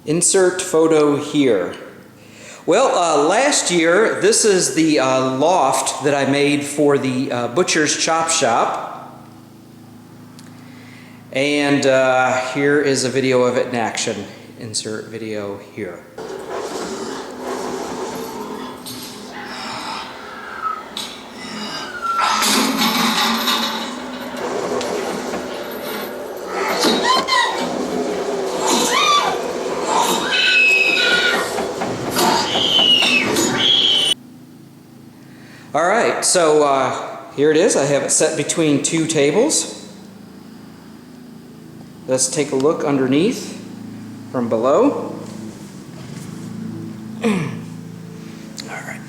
Insert photo here. Well, last year, this is the loft that I made for the Butcher's Chop Shop. And here is a video of it in action. Insert video here. Alright, so here it is. I have it set between two tables. Let's take a look underneath from below. Alright.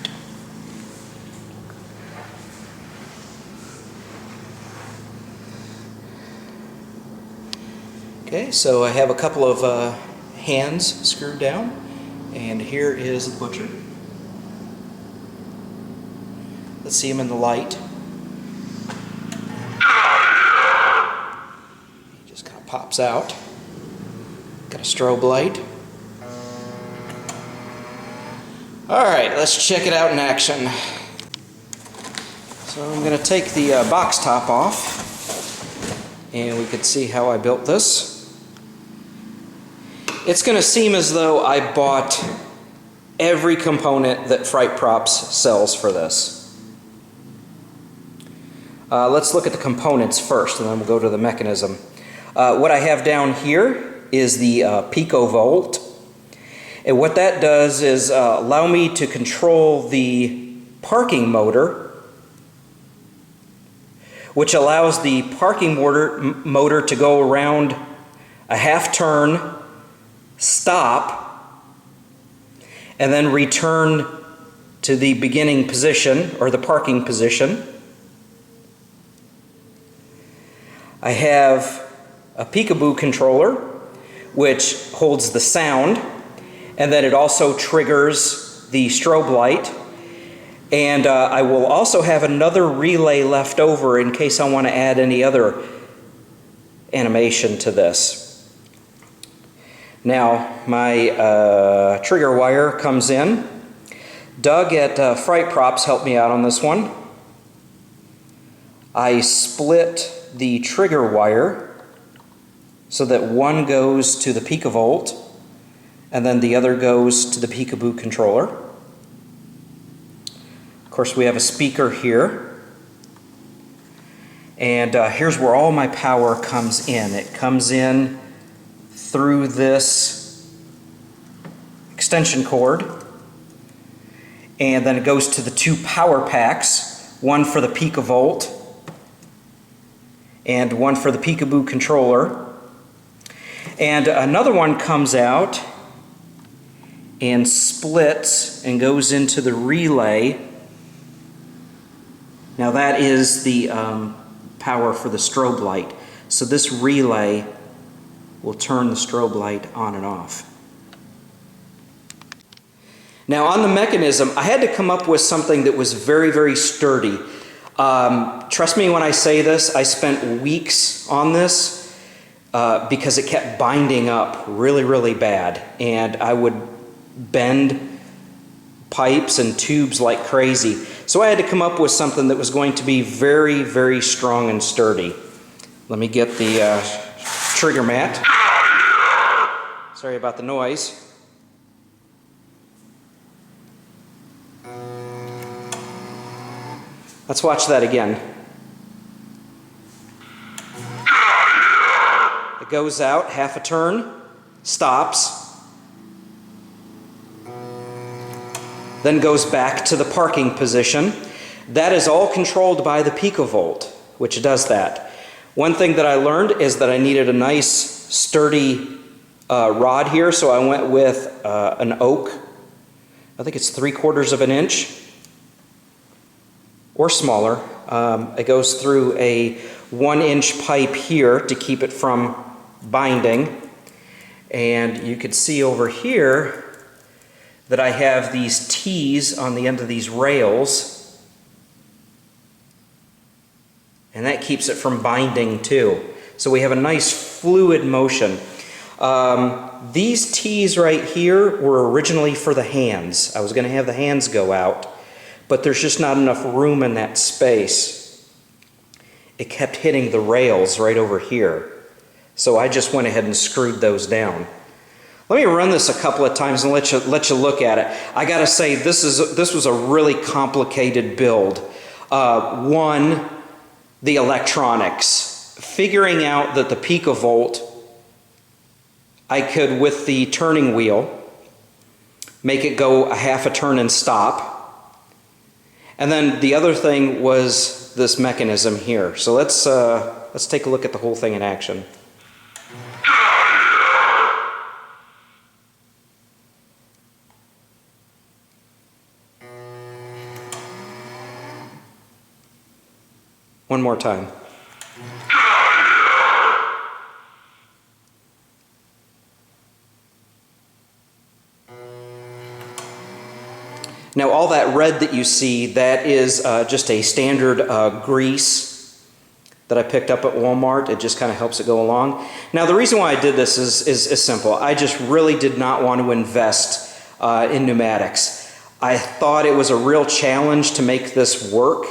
Okay, so I have a couple of hands screwed down, and here is the butcher. Let's see him in the light. He just kind of pops out. Got a strobe light. Alright, let's check it out in action. So I'm going to take the box top off, and we can see how I built this. It's going to seem as though I bought every component that FrightProps sells for this. Let's look at the components first, and then we'll go to the mechanism. What I have down here is the PicoVolt. And what that does is allow me to control the parking motor, which allows the parking motor to go around a half turn, stop, and then return to the beginning position, or the parking position. I have a peekaboo controller, which holds the sound, and then it also triggers the strobe light. And I will also have another relay left over in case I want to add any other animation to this. Now, my trigger wire comes in. Doug at FrightProps helped me out on this one. I split the trigger wire so that one goes to the PicoVolt and then the other goes to the peekaboo controller. Of course, we have a speaker here, and here's where all my power comes in. It comes in through this extension cord, and then it goes to the two power packs, one for the PicoVolt and one for the peekaboo controller. And another one comes out and splits and goes into the relay. Now that is the power for the strobe light. So this relay will turn the strobe light on and off. Now on the mechanism, I had to come up with something that was very, very sturdy. Trust me when I say this, I spent weeks on this because it kept binding up really, really bad. And I would bend pipes and tubes like crazy. So I had to come up with something that was going to be very, very strong and sturdy. Let me get the trigger mat. Sorry about the noise. Let's watch that again. It goes out half a turn, stops, then goes back to the parking position. That is all controlled by the PicoVolt, which does that. One thing that I learned is that I needed a nice sturdy rod here, so I went with an oak. I think it's 3/4 of an inch. Or smaller. It goes through a 1-inch pipe here to keep it from binding. And you can see over here that I have these T's on the end of these rails. And that keeps it from binding too. So we have a nice fluid motion. These T's right here were originally for the hands. I was going to have the hands go out, but there's just not enough room in that space. It kept hitting the rails right over here. So I just went ahead and screwed those down. Let me run this a couple of times and let you look at it. I gotta say, this was a really complicated build. One, the electronics. Figuring out that the PicoVolt, I could, with the turning wheel, make it go a half a turn and stop. And then the other thing was this mechanism here. So let's take a look at the whole thing in action. One more time. Now all that red that you see, that is just a standard grease that I picked up at Walmart. It just kind of helps it go along. Now the reason why I did this is simple. I just really did not want to invest in pneumatics. I thought it was a real challenge to make this work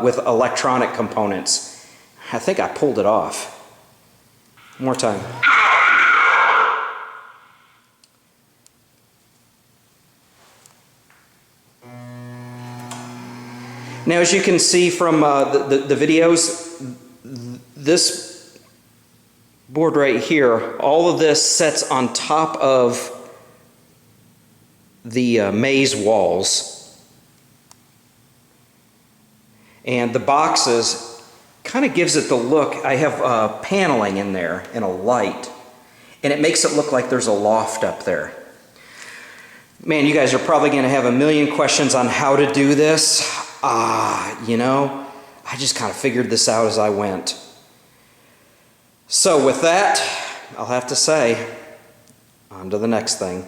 with electronic components. I think I pulled it off. One more time. Now, as you can see from the videos, this board right here, all of this sets on top of the maze walls. And the boxes kind of gives it the look. I have paneling in there and a light, and it makes it look like there's a loft up there. Man, you guys are probably going to have a million questions on how to do this. You know, I just kind of figured this out as I went. So with that, I'll have to say, on to the next thing.